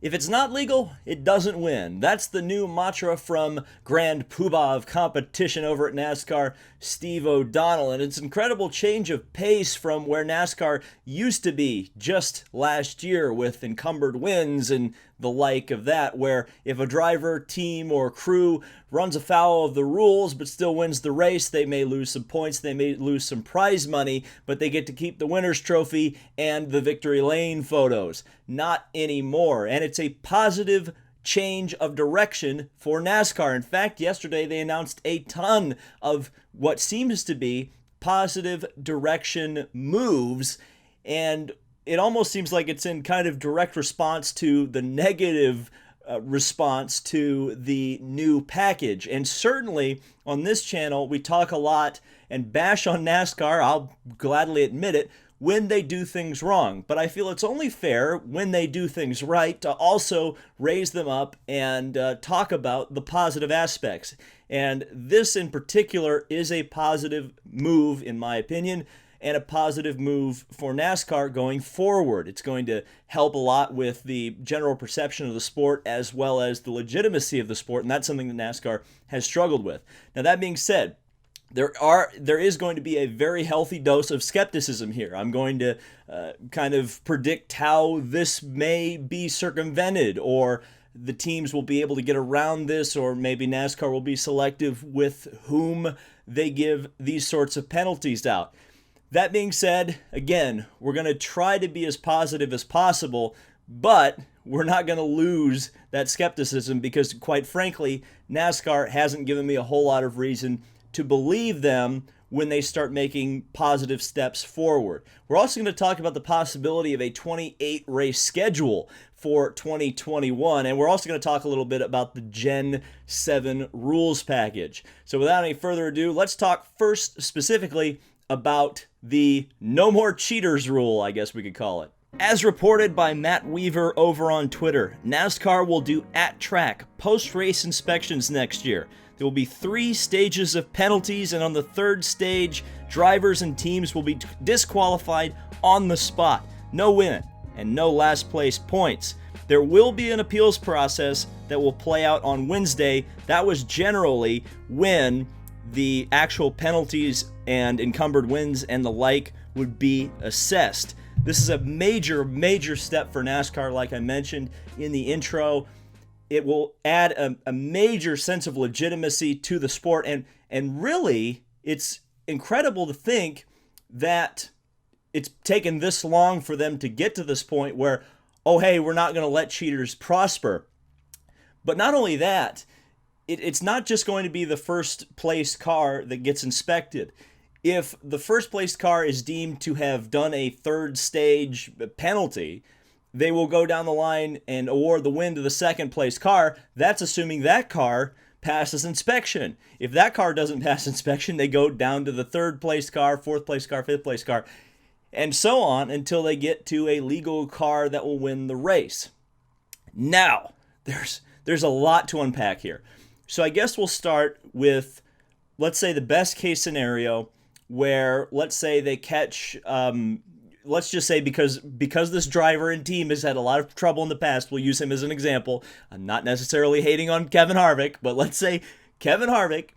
If it's not legal, it doesn't win. That's the new mantra from Grand Poobah of competition over at NASCAR, Steve O'Donnell. And it's an incredible change of pace from where NASCAR used to be just last year with Encumbered Wins and the like of that, where if a driver, team, or crew runs afoul of the rules but still wins the race, they may lose some points, they may lose some prize money, but they get to keep the winner's trophy and the victory lane photos. Not anymore. And it's a positive change of direction for NASCAR. In fact, yesterday they announced a ton of what seems to be positive direction moves, and it almost seems like it's in kind of direct response to the negative response to the new package. And certainly on this channel, we talk a lot and bash on NASCAR, I'll gladly admit it, when they do things wrong. But I feel it's only fair when they do things right to also raise them up and talk about the positive aspects. And this in particular is a positive move, in my opinion, and a positive move for NASCAR going forward. It's going to help a lot with the general perception of the sport as well as the legitimacy of the sport, and that's something that NASCAR has struggled with. Now, that being said, there is going to be a very healthy dose of skepticism here. I'm going to kind of predict how this may be circumvented, or the teams will be able to get around this, or maybe NASCAR will be selective with whom they give these sorts of penalties out. That being said, again, we're going to try to be as positive as possible, but we're not going to lose that skepticism because, quite frankly, NASCAR hasn't given me a whole lot of reason to believe them when they start making positive steps forward. We're also going to talk about the possibility of a 28 race schedule for 2021, and we're also going to talk a little bit about the Gen 7 rules package. So without any further ado, let's talk first specifically about the no more cheaters rule, I guess we could call it. As reported by Matt Weaver over on Twitter, NASCAR will do at-track post-race inspections next year. There will be 3 stages of penalties, and on the 3rd stage, drivers and teams will be disqualified on the spot. No win and no last place points. There will be an appeals process that will play out on Wednesday. That was generally when the actual penalties and encumbered wins and the like would be assessed. This is a major step for NASCAR, like I mentioned in the intro. It will add a major sense of legitimacy to the sport, and really, it's incredible to think that it's taken this long for them to get to this point where, oh hey, we're not going to let cheaters prosper. But not only that, it's not just going to be the first place car that gets inspected. If the first place car is deemed to have done a 3rd stage penalty, they will go down the line and award the win to the second place car. That's assuming that car passes inspection. If that car doesn't pass inspection, they go down to the 3rd place car, 4th place car, 5th place car, and so on until they get to a legal car that will win the race. Now, there's a lot to unpack here. So I guess we'll start with, let's say, the best case scenario where, let's say they catch, let's just say because this driver and team has had a lot of trouble in the past, we'll use him as an example. I'm not necessarily hating on Kevin Harvick, but let's say Kevin Harvick,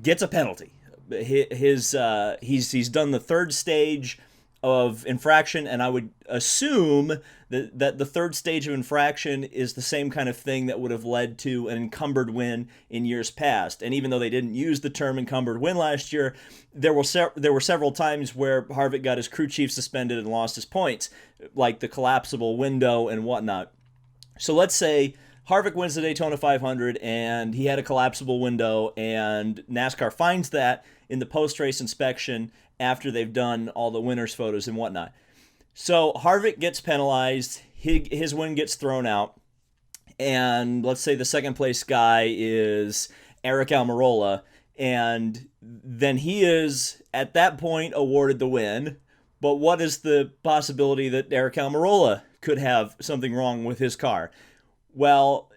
gets a penalty. He's done the 3rd stage of infraction, and I would assume that the 3rd stage of infraction is the same kind of thing that would have led to an encumbered win in years past. And even though they didn't use the term encumbered win last year, there were several times where Harvick got his crew chief suspended and lost his points, like the collapsible window and whatnot. So let's say Harvick wins the Daytona 500 and he had a collapsible window, and NASCAR finds that in the post-race inspection after they've done all the winners' photos and whatnot. So Harvick gets penalized, his win gets thrown out, and let's say the second place guy is Eric Almirola, and then he is, at that point, awarded the win. But what is the possibility that Eric Almirola could have something wrong with his car? Well,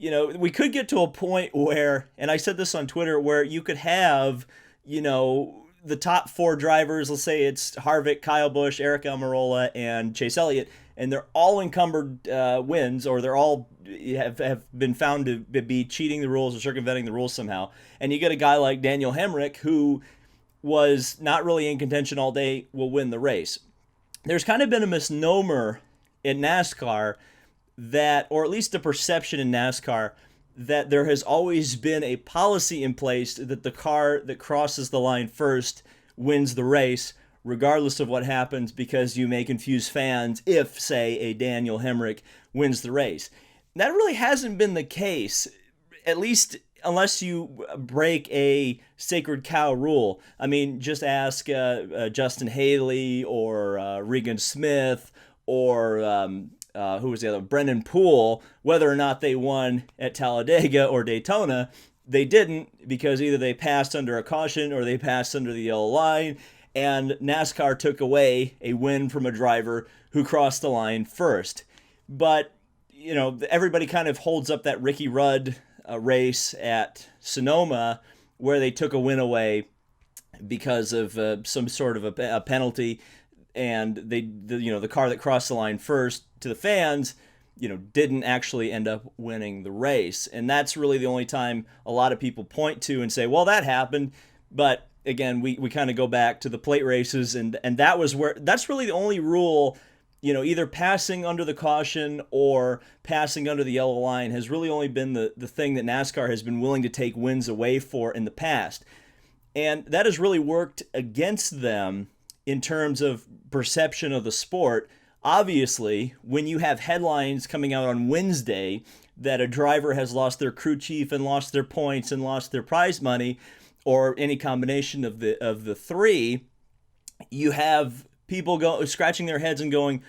we could get to a point where, and I said this on Twitter, where you could have, the top 4 drivers, let's say it's Harvick, Kyle Busch, Eric Almirola, and Chase Elliott, and they're all encumbered wins, or they're all have been found to be cheating the rules or circumventing the rules somehow. And you get a guy like Daniel Hemrick, who was not really in contention all day, will win the race. There's kind of been a misnomer in NASCAR that, or at least a perception in NASCAR, that there has always been a policy in place that the car that crosses the line first wins the race, regardless of what happens, because you may confuse fans if, say, a Daniel Hemrick wins the race. That really hasn't been the case, at least unless you break a sacred cow rule. I mean, just ask Justin Haley or Regan Smith or who was the other? Brendan Poole, whether or not they won at Talladega or Daytona. They didn't, because either they passed under a caution or they passed under the yellow line, and NASCAR took away a win from a driver who crossed the line first. But, you know, everybody kind of holds up that Ricky Rudd race at Sonoma where they took a win away because of some sort of a penalty, and the car that crossed the line first, to the fans, didn't actually end up winning the race. And that's really the only time a lot of people point to and say, well, that happened. But again, we kind of go back to the plate races, and that's really the only rule. Either passing under the caution or passing under the yellow line has really only been the thing that NASCAR has been willing to take wins away for in the past. And that has really worked against them in terms of perception of the sport. Obviously, when you have headlines coming out on Wednesday that a driver has lost their crew chief and lost their points and lost their prize money, or any combination of the three, you have people scratching their heads and going,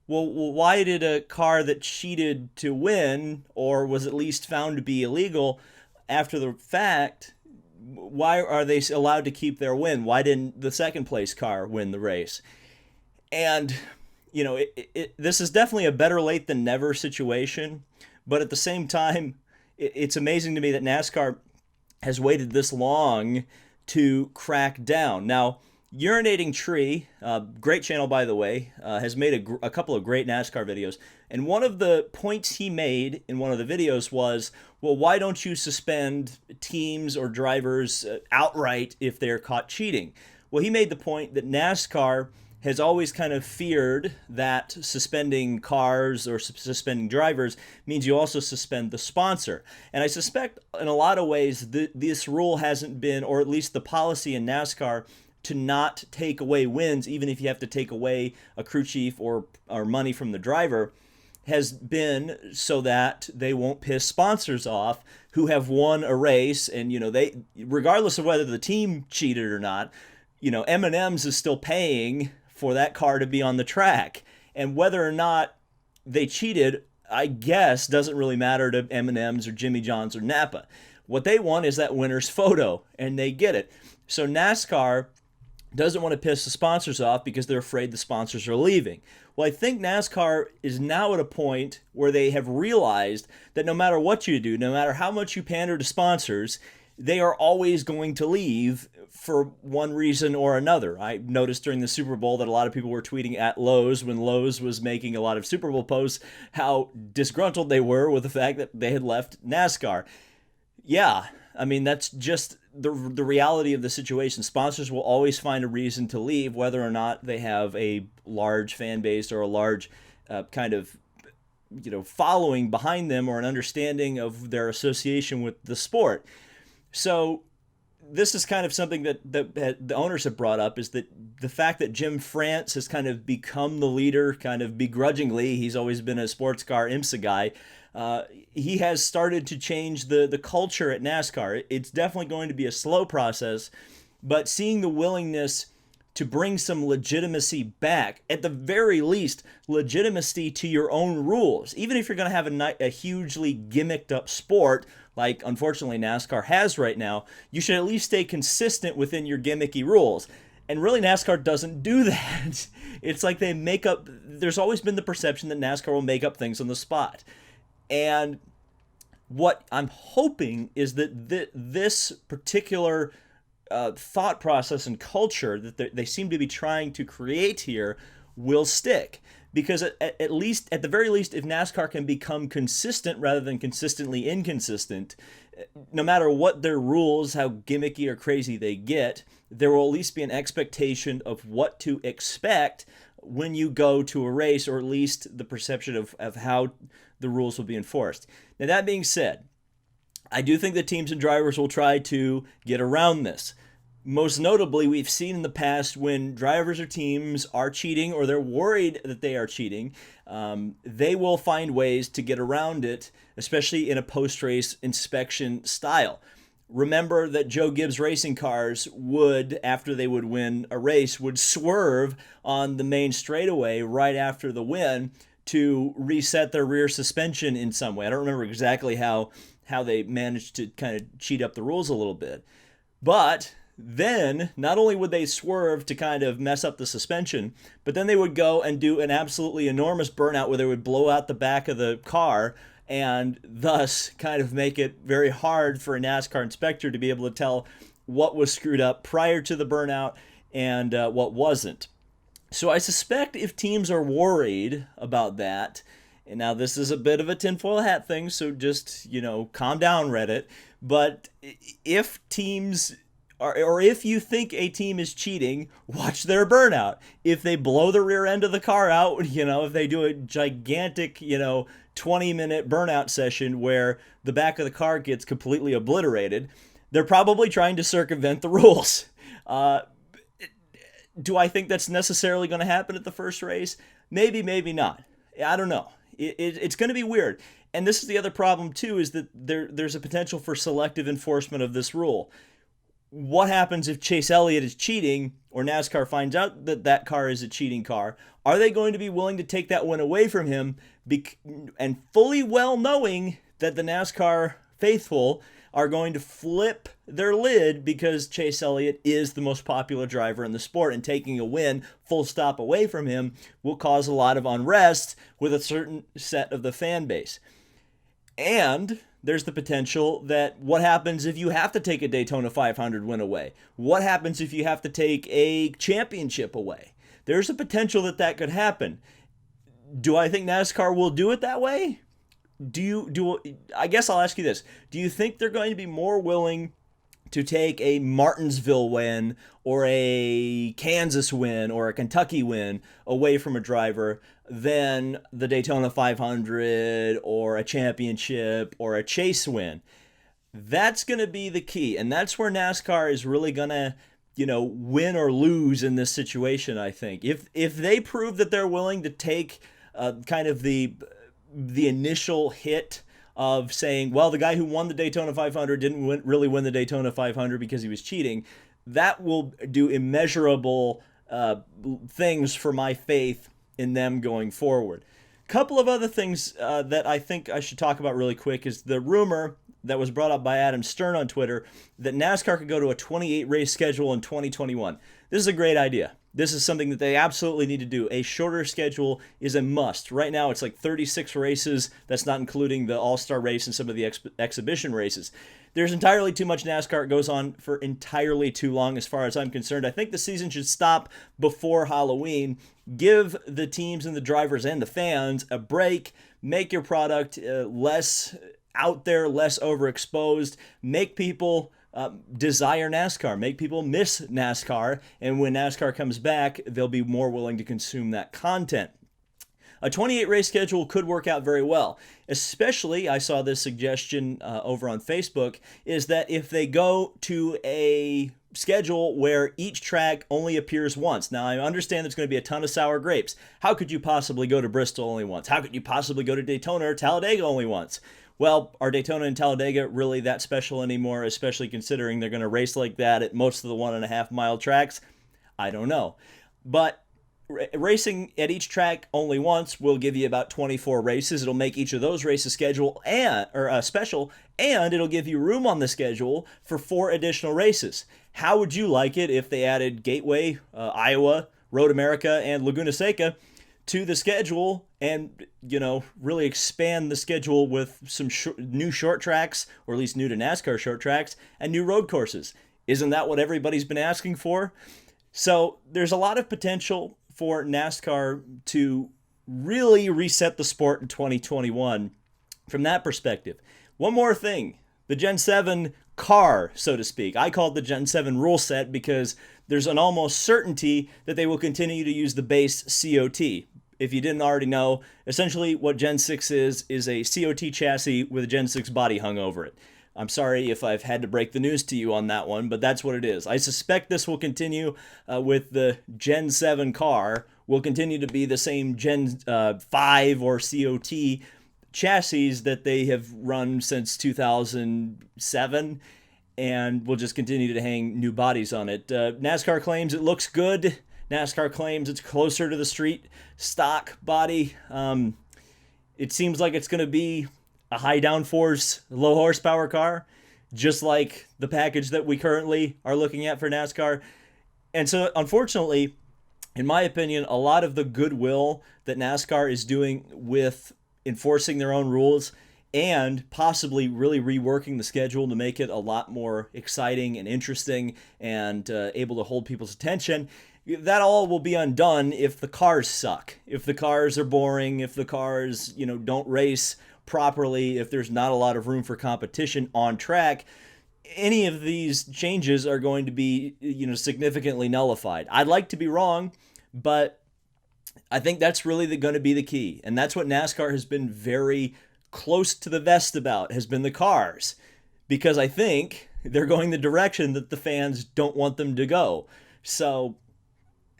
well, why did a car that cheated to win, or was at least found to be illegal after the fact, why are they allowed to keep their win? Why didn't the second place car win the race? And, this is definitely a better late than never situation. But at the same time, it's amazing to me that NASCAR has waited this long to crack down. Now, Urinating Tree, great channel by the way, has made a couple of great NASCAR videos. And one of the points he made in one of the videos was, well, why don't you suspend teams or drivers outright if they're caught cheating? Well, he made the point that NASCAR has always kind of feared that suspending cars or suspending drivers means you also suspend the sponsor. And I suspect in a lot of ways this rule hasn't been, or at least the policy in NASCAR, to not take away wins, even if you have to take away a crew chief or money from the driver, has been so that they won't piss sponsors off who have won a race. And, they, regardless of whether the team cheated or not, M&M's is still paying for that car to be on the track. And whether or not they cheated, I guess, doesn't really matter to M&M's or Jimmy John's or Napa. What they want is that winner's photo, and they get it. So NASCAR doesn't want to piss the sponsors off because they're afraid the sponsors are leaving. Well, I think NASCAR is now at a point where they have realized that no matter what you do, no matter how much you pander to sponsors, they are always going to leave for one reason or another. I noticed during the Super Bowl that a lot of people were tweeting at Lowe's when Lowe's was making a lot of Super Bowl posts how disgruntled they were with the fact that they had left NASCAR. Yeah, I mean, that's just the reality of the situation. Sponsors will always find a reason to leave, whether or not they have a large fan base or a large kind of following behind them, or an understanding of their association with the sport. So this is kind of something that the owners have brought up, is that the fact that Jim France has kind of become the leader, kind of begrudgingly. He's always been a sports car IMSA guy. He has started to change the culture at NASCAR. It's definitely going to be a slow process, but seeing the willingness to bring some legitimacy back, at the very least, legitimacy to your own rules. Even if you're going to have a hugely gimmicked up sport, like unfortunately NASCAR has right now, you should at least stay consistent within your gimmicky rules. And really, NASCAR doesn't do that. It's like they make up, there's always been the perception that NASCAR will make up things on the spot. And what I'm hoping is that this particular thought process and culture that they seem to be trying to create here will stick. because at least, at the very least, if NASCAR can become consistent rather than consistently inconsistent, no matter what their rules, how gimmicky or crazy they get, there will at least be an expectation of what to expect when you go to a race, or at least the perception of how the rules will be enforced. Now, that being said, I do think that teams and drivers will try to get around this. Most notably, we've seen in the past when drivers or teams are cheating, or they're worried that they are cheating, they will find ways to get around it, especially in a post-race inspection style. Remember that Joe Gibbs racing cars would, after they would win a race, would swerve on the main straightaway right after the win to reset their rear suspension in some way. I don't remember exactly how they managed to kind of cheat up the rules a little bit. But then, not only would they swerve to kind of mess up the suspension, but then they would go and do an absolutely enormous burnout where they would blow out the back of the car, and thus kind of make it very hard for a NASCAR inspector to be able to tell what was screwed up prior to the burnout and what wasn't. So I suspect if teams are worried about that, and now this is a bit of a tinfoil hat thing, so just, calm down, Reddit, but if teams or if you think a team is cheating, watch their burnout. If they blow the rear end of the car out, if they do a gigantic, 20-minute burnout session where the back of the car gets completely obliterated, they're probably trying to circumvent the rules. Do I think that's necessarily going to happen at the first race? Maybe, maybe not. I don't know. It's going to be weird. And this is the other problem, too, is that there's a potential for selective enforcement of this rule. What happens if Chase Elliott is cheating, or NASCAR finds out that that car is a cheating car? Are they going to be willing to take that win away from him, and fully well knowing that the NASCAR faithful are going to flip their lid because Chase Elliott is the most popular driver in the sport, and taking a win full stop away from him will cause a lot of unrest with a certain set of the fan base? And there's the potential that what happens if you have to take a Daytona 500 win away? What happens if you have to take a championship away? There's a potential that could happen. Do I think NASCAR will do it that way? I guess I'll ask you this. Do you think they're going to be more willing to take a Martinsville win or a Kansas win or a Kentucky win away from a driver than the Daytona 500 or a championship or a Chase win? That's going to be the key. And that's where NASCAR is really going to, win or lose in this situation, I think. If they prove that they're willing to take kind of the initial hit of saying, well, the guy who won the Daytona 500 didn't really win the Daytona 500 because he was cheating, that will do immeasurable things for my faith in them going forward. Couple of other things that I think I should talk about really quick is the rumor that was brought up by Adam Stern on Twitter that NASCAR could go to a 28 race schedule in 2021. This is a great idea. This is something that they absolutely need to do. A shorter schedule is a must. Right now it's like 36 races. That's not including the All-Star race and some of the exhibition races. There's entirely too much NASCAR. It goes on for entirely too long as far as I'm concerned. I think the season should stop before Halloween. Give the teams and the drivers and the fans a break. Make your product less out there, less overexposed. Make people desire NASCAR. Make people miss NASCAR. And when NASCAR comes back, they'll be more willing to consume that content. A 28 race schedule could work out very well. Especially, I saw this suggestion over on Facebook, is that if they go to a schedule where each track only appears once. Now, I understand there's going to be a ton of sour grapes. How could you possibly go to Bristol only once? How could you possibly go to Daytona or Talladega only once? Well, are Daytona and Talladega really that special anymore, especially considering they're going to race like that at most of the 1.5 mile tracks? I don't know. But racing at each track only once will give you about 24 races. It'll make each of those races special, and it'll give you room on the schedule for 4 additional races. How would you like it if they added Gateway, Iowa, Road America, and Laguna Seca to the schedule and, really expand the schedule with some new short tracks, or at least new to NASCAR short tracks, and new road courses? Isn't that what everybody's been asking for? So there's a lot of potential for NASCAR to really reset the sport in 2021 from that perspective. One more thing, the Gen 7 car, so to speak. I call it the Gen 7 rule set because there's an almost certainty that they will continue to use the base COT. If you didn't already know, essentially what Gen 6 is a COT chassis with a Gen 6 body hung over it. I'm sorry if I've had to break the news to you on that one, but that's what it is. I suspect this will continue with the Gen 7 car. Will continue to be the same Gen 5 or COT chassis that they have run since 2007, and will just continue to hang new bodies on it. NASCAR claims it looks good. NASCAR claims it's closer to the street stock body. It seems like it's going to be a high downforce, low horsepower car, just like the package that we currently are looking at for NASCAR. And so, unfortunately, in my opinion, a lot of the goodwill that NASCAR is doing with enforcing their own rules and possibly really reworking the schedule to make it a lot more exciting and interesting and able to hold people's attention, that all will be undone if the cars suck, if the cars are boring, if the cars, don't race properly, if there's not a lot of room for competition on track. Any of these changes are going to be, significantly nullified. I'd like to be wrong, but I think that's really going to be the key. And that's what NASCAR has been very close to the vest about, has been the cars. Because I think they're going the direction that the fans don't want them to go. So,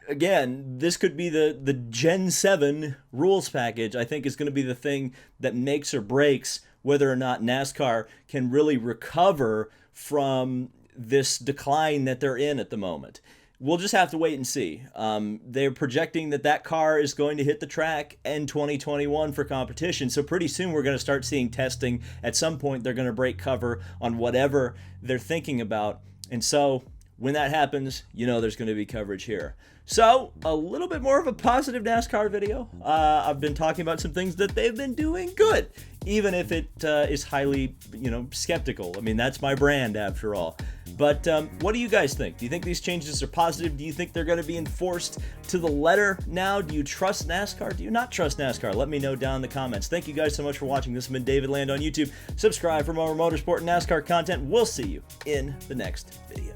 again, this could be the Gen 7 rules package. I think is going to be the thing that makes or breaks whether or not NASCAR can really recover from this decline that they're in at the moment. We'll just have to wait and see. They're projecting that car is going to hit the track in 2021 for competition. So pretty soon we're going to start seeing testing. At some point they're going to break cover on whatever they're thinking about. And so when that happens, there's going to be coverage here. So, a little bit more of a positive NASCAR video. I've been talking about some things that they've been doing good, even if it is highly, skeptical. I mean, that's my brand after all. But what do you guys think? Do you think these changes are positive? Do you think they're going to be enforced to the letter now? Do you trust NASCAR? Do you not trust NASCAR? Let me know down in the comments. Thank you guys so much for watching. This has been David Land on YouTube. Subscribe for more motorsport and NASCAR content. We'll see you in the next video.